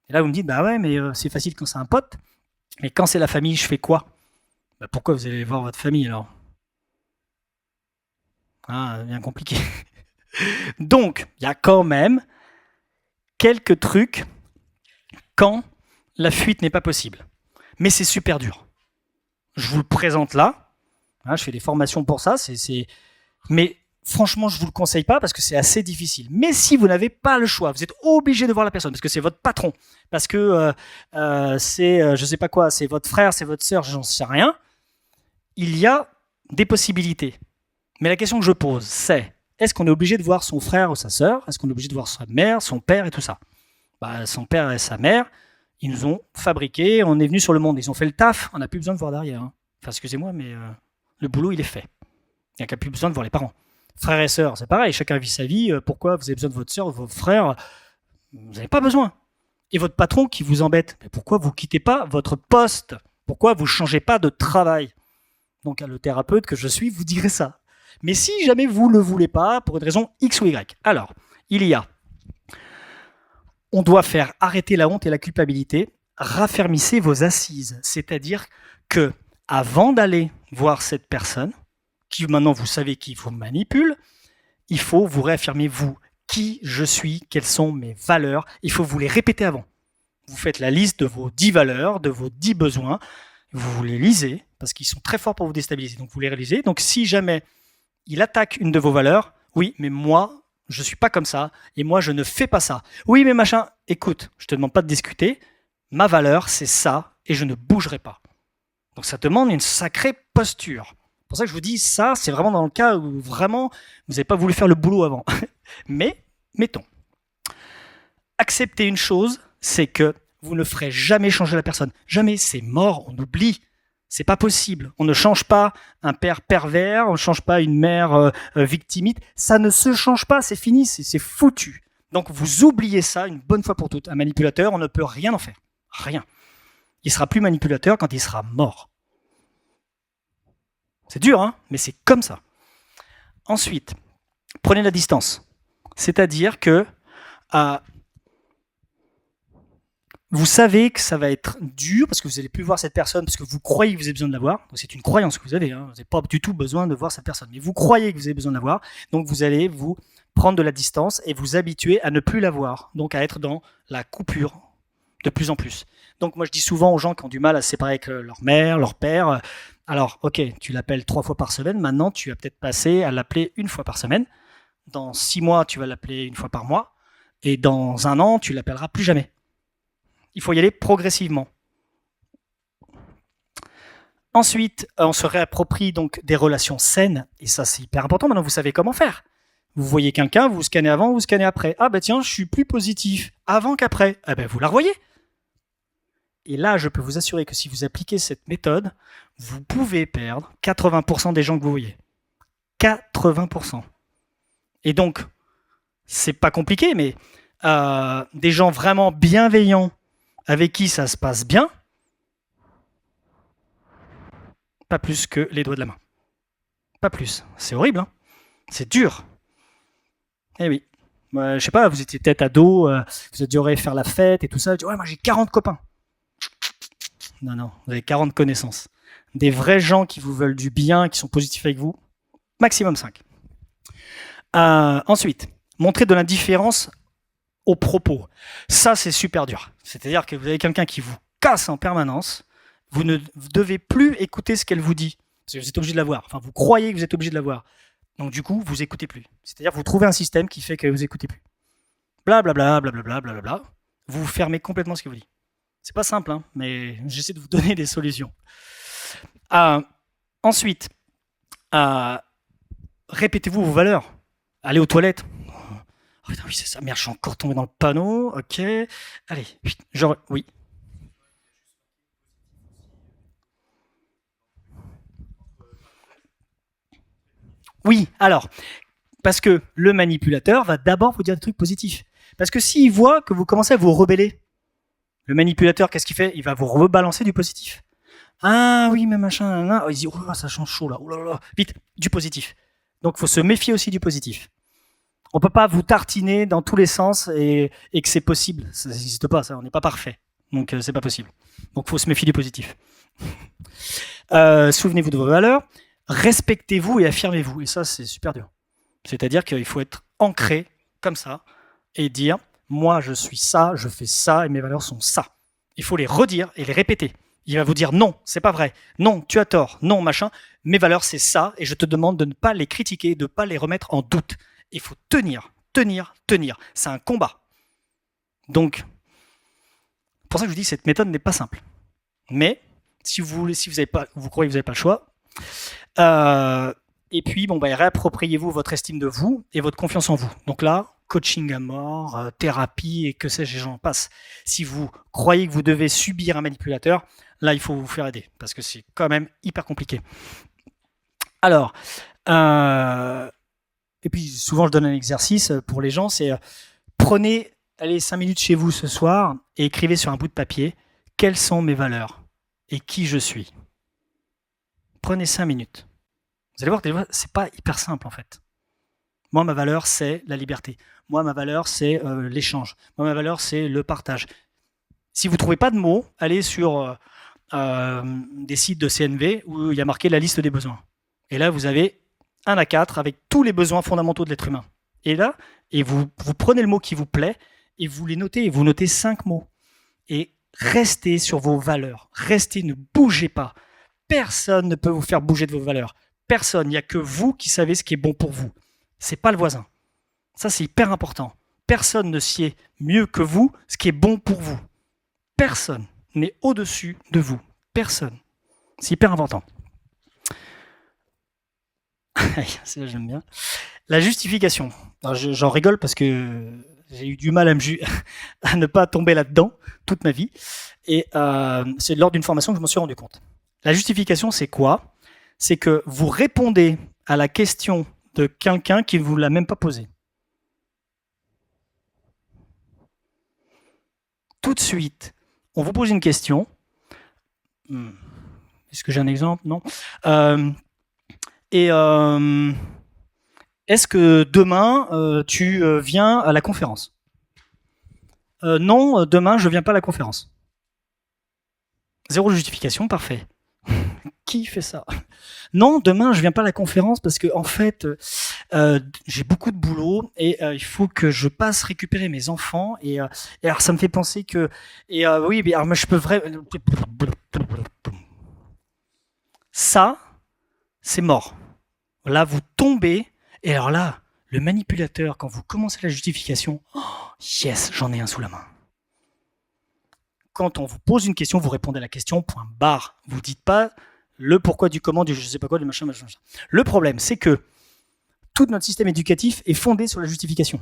Et là, vous me dites, bah ouais, mais c'est facile quand c'est un pote. Mais quand c'est la famille, je fais quoi? Bah pourquoi vous allez voir votre famille alors? Ah, bien compliqué. Donc, il y a quand même quelques trucs quand la fuite n'est pas possible. Mais c'est super dur. Je vous le présente là. Je fais des formations pour ça. Mais franchement, je ne vous le conseille pas parce que c'est assez difficile. Mais si vous n'avez pas le choix, vous êtes obligé de voir la personne parce que c'est votre patron, parce que c'est, je sais pas quoi, c'est votre frère, c'est votre sœur, j'en sais rien. Il y a des possibilités. Mais la question que je pose, c'est est-ce qu'on est obligé de voir son frère ou sa sœur? Est-ce qu'on est obligé de voir sa mère, son père et tout ça? Son père et sa mère, ils nous ont fabriqués, on est venu sur le monde, ils ont fait le taf, on n'a plus besoin de voir derrière. Enfin, excusez-moi, mais le boulot, il est fait. Il n'y a plus besoin de voir les parents. Frères et sœurs, c'est pareil, chacun vit sa vie. Pourquoi vous avez besoin de votre sœur ou de votre frère? Vous n'avez pas besoin. Et votre patron qui vous embête, mais pourquoi vous ne quittez pas votre poste? Pourquoi vous ne changez pas de travail? Donc, le thérapeute que je suis vous dirait ça. Mais si jamais vous ne le voulez pas, pour une raison X ou Y, alors, on doit faire arrêter la honte et la culpabilité, raffermissez vos assises. C'est-à-dire que, avant d'aller voir cette personne, qui maintenant vous savez qui vous manipule, il faut vous réaffirmer vous, qui je suis, quelles sont mes valeurs, il faut vous les répéter avant. Vous faites la liste de vos 10 valeurs, de vos 10 besoins, vous les lisez, parce qu'ils sont très forts pour vous déstabiliser, donc vous les réalisez. Donc si jamais il attaque une de vos valeurs, oui, mais moi, je ne suis pas comme ça, et moi, je ne fais pas ça. Oui, mais machin, écoute, je ne te demande pas de discuter, ma valeur, c'est ça, et je ne bougerai pas. Donc ça demande une sacrée posture. C'est pour ça que je vous dis, ça, c'est vraiment dans le cas où vraiment, vous n'avez pas voulu faire le boulot avant. Mais, mettons, accepter une chose, c'est que vous ne ferez jamais changer la personne. Jamais, c'est mort, on oublie. C'est pas possible. On ne change pas un père pervers, on ne change pas une mère victimite. Ça ne se change pas, c'est fini, c'est foutu. Donc vous oubliez ça une bonne fois pour toutes. Un manipulateur, on ne peut rien en faire. Rien. Il sera plus manipulateur quand il sera mort. C'est dur, hein, mais c'est comme ça. Ensuite, prenez la distance. C'est-à-dire que vous savez que ça va être dur parce que vous n'allez plus voir cette personne parce que vous croyez que vous avez besoin de la voir. C'est une croyance que vous avez. Vous n'avez pas du tout besoin de voir cette personne. Mais vous croyez que vous avez besoin de la voir. Donc vous allez vous prendre de la distance et vous habituer à ne plus la voir. Donc à être dans la coupure de plus en plus. Donc moi je dis souvent aux gens qui ont du mal à se séparer avec leur mère, leur père, alors ok, tu l'appelles 3 fois par semaine, maintenant tu vas peut-être passer à l'appeler 1 fois par semaine. Dans 6 mois, tu vas l'appeler 1 fois par mois. Et dans 1 an, tu l'appelleras plus jamais. Il faut y aller progressivement. Ensuite, on se réapproprie donc des relations saines, et ça c'est hyper important, maintenant vous savez comment faire. Vous voyez quelqu'un, vous scannez avant, vous scannez après. Ah bah tiens, je suis plus positif avant qu'après. Ah bah vous la revoyez. Et là, je peux vous assurer que si vous appliquez cette méthode, vous pouvez perdre 80% des gens que vous voyez. 80%. Et donc, c'est pas compliqué, mais des gens vraiment bienveillants avec qui ça se passe bien, pas plus que les doigts de la main. Pas plus. C'est horrible, hein. C'est dur. Eh oui. Je sais pas, vous étiez peut-être ado, vous adorez faire la fête et tout ça. Ouais, moi j'ai 40 copains. Non, vous avez 40 connaissances. Des vrais gens qui vous veulent du bien, qui sont positifs avec vous, maximum 5. Ensuite, montrer de l'indifférence aux propos. Ça, c'est super dur. C'est-à-dire que vous avez quelqu'un qui vous casse en permanence, vous ne devez plus écouter ce qu'elle vous dit, parce que vous êtes obligé de la voir. Enfin, vous croyez que vous êtes obligé de la voir. Donc du coup, vous écoutez plus. C'est-à-dire que vous trouvez un système qui fait que vous écoutez plus. Blablabla, blablabla, blablabla. Vous fermez complètement ce qu'elle vous dit. C'est pas simple, hein, mais j'essaie de vous donner des solutions. Ensuite, répétez-vous vos valeurs. Allez aux toilettes. Oh putain, oui, c'est ça. Merde, je suis encore tombé dans le panneau. Ok. Allez, oui. Oui, alors, parce que le manipulateur va d'abord vous dire des trucs positifs. Parce que s'il voit que vous commencez à vous rebeller, le manipulateur, qu'est-ce qu'il fait? Il va vous rebalancer du positif. Ah oui, mais machin, nan, nan. Oh, il dit, oh, ça change chaud là, oh là là. Vite, du positif. Donc, il faut se méfier aussi du positif. On peut pas vous tartiner dans tous les sens et que c'est possible. Ça n'existe pas, ça. On n'est pas parfait. Donc, c'est pas possible. Donc, il faut se méfier du positif. Souvenez-vous de vos valeurs. Respectez-vous et affirmez-vous. Et ça, c'est super dur. C'est-à-dire qu'il faut être ancré comme ça et dire, moi, je suis ça, je fais ça et mes valeurs sont ça. Il faut les redire et les répéter. Il va vous dire non, c'est pas vrai. Non, tu as tort. Non, machin. Mes valeurs, c'est ça et je te demande de ne pas les critiquer, de ne pas les remettre en doute. Il faut tenir, tenir, tenir. C'est un combat. Donc, pour ça que je vous dis que cette méthode n'est pas simple. Mais si vous croyez que vous n'avez pas le choix, et puis réappropriez-vous votre estime de vous et votre confiance en vous. Donc là, coaching à mort, thérapie et que sais-je, j'en passe. Si vous croyez que vous devez subir un manipulateur, là il faut vous faire aider parce que c'est quand même hyper compliqué. Alors, et puis souvent je donne un exercice pour les gens, c'est prenez 5 minutes chez vous ce soir et écrivez sur un bout de papier quelles sont mes valeurs et qui je suis. Prenez 5 minutes. Vous allez voir que c'est pas hyper simple en fait. Moi, ma valeur, c'est la liberté. Moi, ma valeur, c'est l'échange. Moi, ma valeur, c'est le partage. Si vous ne trouvez pas de mots, allez sur des sites de CNV où il y a marqué la liste des besoins. Et là, vous avez 1 à 4 avec tous les besoins fondamentaux de l'être humain. Et là, vous prenez le mot qui vous plaît et vous les notez. Et vous notez 5 mots. Et restez sur vos valeurs. Restez, ne bougez pas. Personne ne peut vous faire bouger de vos valeurs. Personne. Il n'y a que vous qui savez ce qui est bon pour vous. C'est pas le voisin. Ça, c'est hyper important. Personne ne sait mieux que vous ce qui est bon pour vous. Personne n'est au-dessus de vous. Personne. C'est hyper important. Ça, j'aime bien. La justification. Alors, j'en rigole parce que j'ai eu du mal à ne pas tomber là-dedans toute ma vie. Et c'est lors d'une formation que je m'en suis rendu compte. La justification, c'est quoi? C'est que vous répondez à la question de quelqu'un qui ne vous l'a même pas posée. Tout de suite, on vous pose une question. Est-ce que j'ai un exemple? Non. Est-ce que demain, tu viens à la conférence? Non, demain, je ne viens pas à la conférence. Zéro justification, parfait. Qui fait ça? Non, demain, je viens pas à la conférence parce que en fait, j'ai beaucoup de boulot et il faut que je passe récupérer mes enfants et alors ça me fait penser que oui, mais alors moi je peux vraiment ça, c'est mort. Là, vous tombez et alors là, le manipulateur, quand vous commencez la justification, oh, yes, j'en ai un sous la main. Quand on vous pose une question, vous répondez à la question, point barre. Vous dites pas le pourquoi du comment, du je sais pas quoi, du machin. Le problème, c'est que tout notre système éducatif est fondé sur la justification.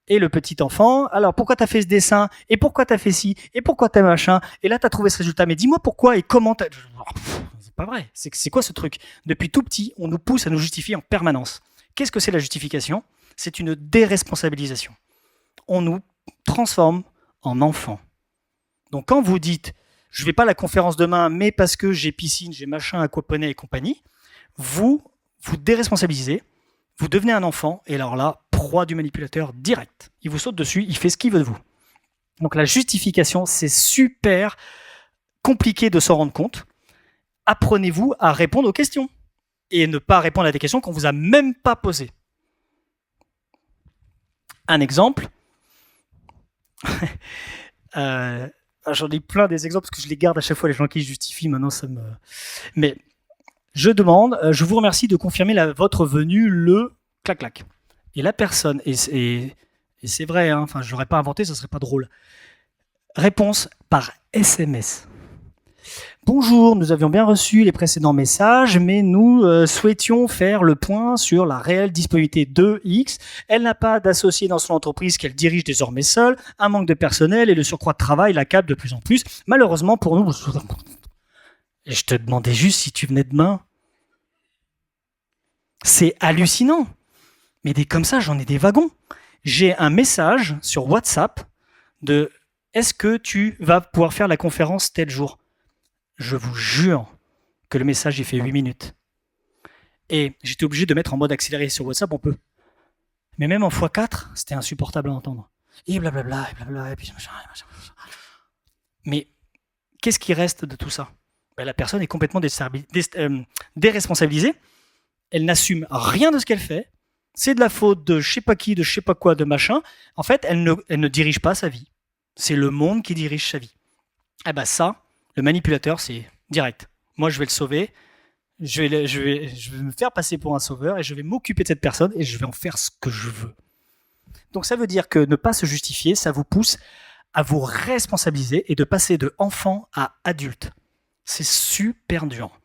Et le petit enfant, alors pourquoi t'as fait ce dessin? Et pourquoi t'as fait ci? Et pourquoi t'as machin? Et là, t'as trouvé ce résultat. Mais dis-moi pourquoi et comment t'as... C'est pas vrai. C'est quoi ce truc? Depuis tout petit, on nous pousse à nous justifier en permanence. Qu'est-ce que c'est la justification? C'est une déresponsabilisation. On nous transforme en enfants. Donc quand vous dites je vais pas à la conférence demain, mais parce que j'ai piscine, j'ai machin, aquaponie et compagnie, vous déresponsabilisez, vous devenez un enfant, et alors là, proie du manipulateur direct. Il vous saute dessus, il fait ce qu'il veut de vous. Donc la justification, c'est super compliqué de s'en rendre compte. Apprenez-vous à répondre aux questions, et ne pas répondre à des questions qu'on vous a même pas posées. Un exemple. J'en ai plein des exemples parce que je les garde à chaque fois, les gens qui justifient. Maintenant, ça me. Mais je demande, je vous remercie de confirmer votre venue le clac-clac. Et la personne, et c'est vrai, hein, enfin, je l'aurais pas inventé, ça serait pas drôle. Réponse par SMS. Bonjour, nous avions bien reçu les précédents messages, mais nous souhaitions faire le point sur la réelle disponibilité de X. Elle n'a pas d'associé dans son entreprise qu'elle dirige désormais seule, un manque de personnel et le surcroît de travail l'accable de plus en plus. Malheureusement pour nous... Et je te demandais juste si tu venais demain. C'est hallucinant. Mais comme ça, j'en ai des wagons. J'ai un message sur WhatsApp de « Est-ce que tu vas pouvoir faire la conférence tel jour ?» Je vous jure que le message, il fait 8 minutes. Et j'étais obligé de mettre en mode accéléré. Sur WhatsApp, on peut. Mais même en x4, c'était insupportable à entendre. Et blablabla, et blablabla, et puis machin. Mais qu'est-ce qui reste de tout ça ? La personne est complètement déresponsabilisée. Elle n'assume rien de ce qu'elle fait. C'est de la faute de je sais pas qui, de je sais pas quoi, de machin. En fait, elle ne dirige pas sa vie. C'est le monde qui dirige sa vie. Eh ben ça, le manipulateur, c'est direct. Moi, je vais le sauver. Je vais me faire passer pour un sauveur et je vais m'occuper de cette personne et je vais en faire ce que je veux. Donc ça veut dire que ne pas se justifier, ça vous pousse à vous responsabiliser et de passer de enfant à adulte. C'est super dur.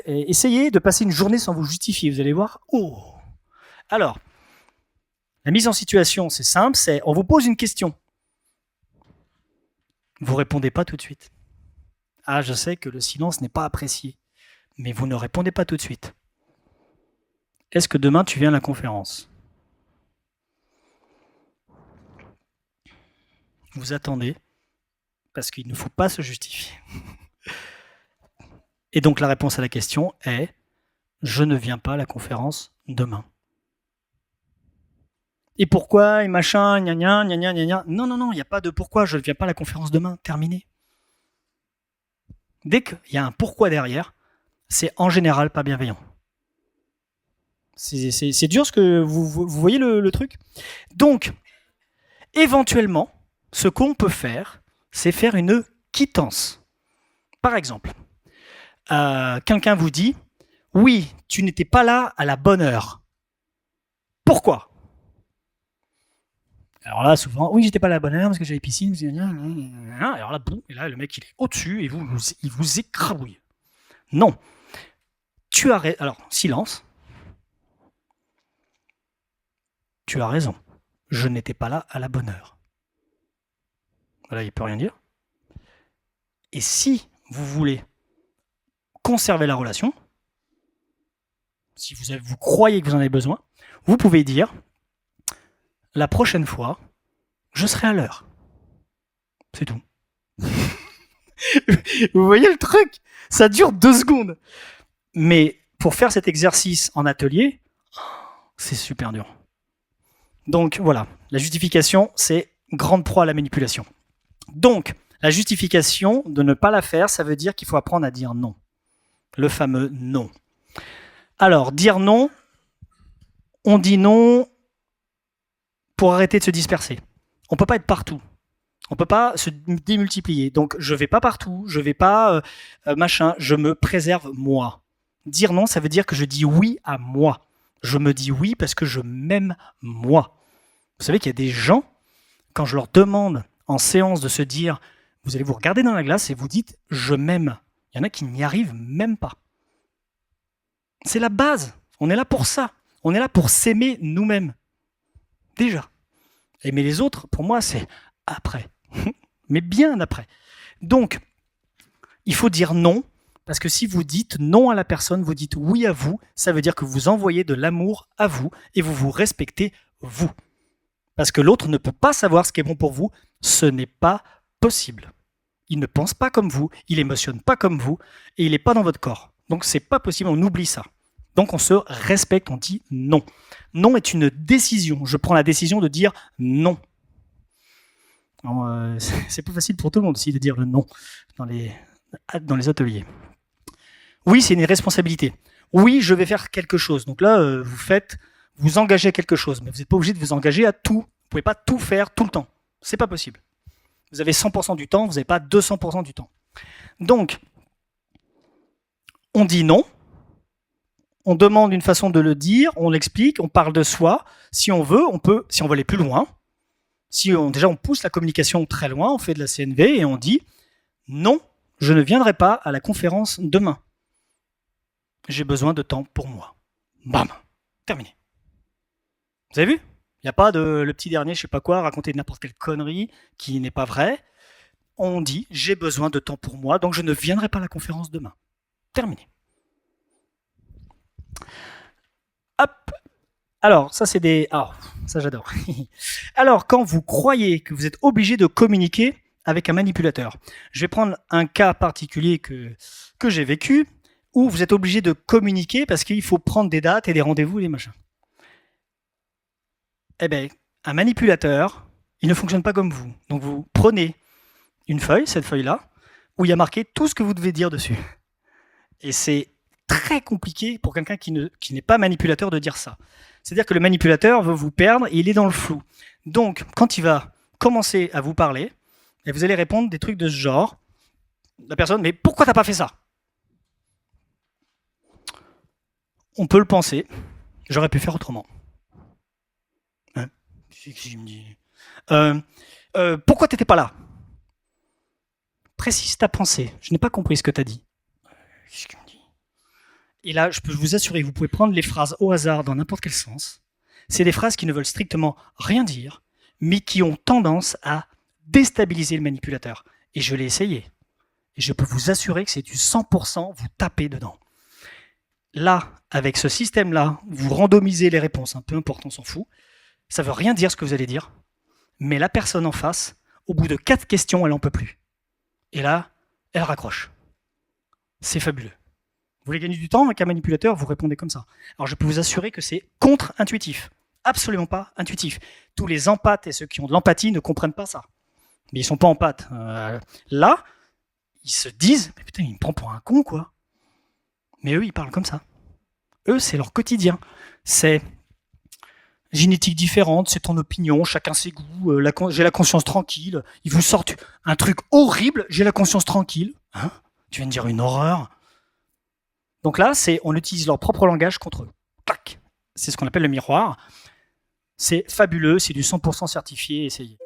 Essayez de passer une journée sans vous justifier, vous allez voir. Oh. Alors, la mise en situation, c'est simple, on vous pose une question. Vous répondez pas tout de suite. Ah, je sais que le silence n'est pas apprécié, mais vous ne répondez pas tout de suite. Est-ce que demain tu viens à la conférence ? Vous attendez, parce qu'il ne faut pas se justifier. Et donc la réponse à la question est « Je ne viens pas à la conférence demain ». Et pourquoi, et machin, gna gna, gna gna, gna gna. Non, il n'y a pas de pourquoi, je ne viens pas à la conférence demain, terminé. Dès qu'il y a un pourquoi derrière, c'est en général pas bienveillant. C'est dur ce que vous voyez le truc. Donc, éventuellement, ce qu'on peut faire, c'est faire une quittance. Par exemple, quelqu'un vous dit « Oui, tu n'étais pas là à la bonne heure. Pourquoi ?» Alors là, souvent, oui, j'étais pas à la bonne heure parce que j'avais piscine. Alors là, boum, et là, le mec, il est au-dessus et il vous écrabouille. Non. Tu as raison. Alors, silence. Tu as raison. Je n'étais pas là à la bonne heure. Voilà, il ne peut rien dire. Et si vous voulez conserver la relation, si vous croyez que vous en avez besoin, vous pouvez dire la prochaine fois, je serai à l'heure. C'est tout. Vous voyez le truc ? Ça dure 2 secondes. Mais pour faire cet exercice en atelier, c'est super dur. Donc voilà, la justification, c'est grande proie à la manipulation. Donc, la justification de ne pas la faire, ça veut dire qu'il faut apprendre à dire non. Le fameux non. Alors, dire non, on dit non pour arrêter de se disperser. On ne peut pas être partout. On ne peut pas se démultiplier. Donc, je ne vais pas partout, je ne vais pas machin, je me préserve moi. Dire non, ça veut dire que je dis oui à moi. Je me dis oui parce que je m'aime moi. Vous savez qu'il y a des gens, quand je leur demande en séance de se dire, vous allez vous regarder dans la glace et vous dites « je m'aime ». Il y en a qui n'y arrivent même pas. C'est la base. On est là pour ça. On est là pour s'aimer nous-mêmes. Déjà. Aimer les autres, pour moi, c'est après. Mais bien après. Donc, il faut dire non, parce que si vous dites non à la personne, vous dites oui à vous, ça veut dire que vous envoyez de l'amour à vous et vous vous respectez vous. Parce que l'autre ne peut pas savoir ce qui est bon pour vous, ce n'est pas possible. Il ne pense pas comme vous, il émotionne pas comme vous, et il n'est pas dans votre corps. Donc c'est pas possible, on oublie ça. Donc on se respecte, on dit non. Non est une décision. Je prends la décision de dire non. Alors, c'est plus facile pour tout le monde aussi de dire le non dans les ateliers. Oui, c'est une responsabilité. Oui, je vais faire quelque chose. Donc là, vous engagez à quelque chose, mais vous n'êtes pas obligé de vous engager à tout. Vous ne pouvez pas tout faire tout le temps. C'est pas possible. Vous avez 100% du temps, vous n'avez pas 200% du temps. Donc, on dit non, on demande une façon de le dire, on l'explique, on parle de soi. Si on veut, si on veut aller plus loin, déjà on pousse la communication très loin, on fait de la CNV et on dit non, je ne viendrai pas à la conférence demain. J'ai besoin de temps pour moi. Bam, terminé. Vous avez vu ? Il n'y a pas de le petit dernier, je sais pas quoi, raconter n'importe quelle connerie qui n'est pas vraie. On dit, j'ai besoin de temps pour moi, donc je ne viendrai pas à la conférence demain. Terminé. Hop. Alors, ça c'est des... Alors, ça j'adore. Alors, quand vous croyez que vous êtes obligé de communiquer avec un manipulateur, je vais prendre un cas particulier que j'ai vécu, où vous êtes obligé de communiquer parce qu'il faut prendre des dates et des rendez-vous et des machins. Eh bien, un manipulateur, il ne fonctionne pas comme vous. Donc vous prenez une feuille, cette feuille-là, où il y a marqué tout ce que vous devez dire dessus. Et c'est très compliqué pour quelqu'un qui n'est pas manipulateur de dire ça. C'est-à-dire que le manipulateur veut vous perdre et il est dans le flou. Donc, quand il va commencer à vous parler, et vous allez répondre des trucs de ce genre, la personne, mais pourquoi t'as pas fait ça? On peut le penser, j'aurais pu faire autrement. Hein? Je me dis, pourquoi t'étais pas là? Précise ta pensée, je n'ai pas compris ce que t'as dit. Qu'est-ce qu'il me dit? Et là, je peux vous assurer, vous pouvez prendre les phrases au hasard dans n'importe quel sens. C'est des phrases qui ne veulent strictement rien dire, mais qui ont tendance à déstabiliser le manipulateur. Et je l'ai essayé. Et je peux vous assurer que c'est du 100%, vous tapez dedans. Là, avec ce système-là, vous randomisez les réponses, peu importe, on s'en fout. Ça ne veut rien dire ce que vous allez dire, mais la personne en face, au bout de 4 questions, elle n'en peut plus. Et là, elle raccroche. C'est fabuleux. Vous voulez gagner du temps avec un manipulateur, vous répondez comme ça. Alors je peux vous assurer que c'est contre-intuitif. Absolument pas intuitif. Tous les empathes et ceux qui ont de l'empathie ne comprennent pas ça. Mais ils sont pas empathes. Là, ils se disent, mais putain, il me prend pour un con, quoi. Mais eux, ils parlent comme ça. Eux, c'est leur quotidien. C'est génétique différente, c'est ton opinion, chacun ses goûts, j'ai la conscience tranquille. Ils vous sortent un truc horrible, j'ai la conscience tranquille. Hein? Tu viens de dire une horreur. Donc là, on utilise leur propre langage contre eux. Clac. C'est ce qu'on appelle le miroir. C'est fabuleux, c'est du 100% certifié, essayez.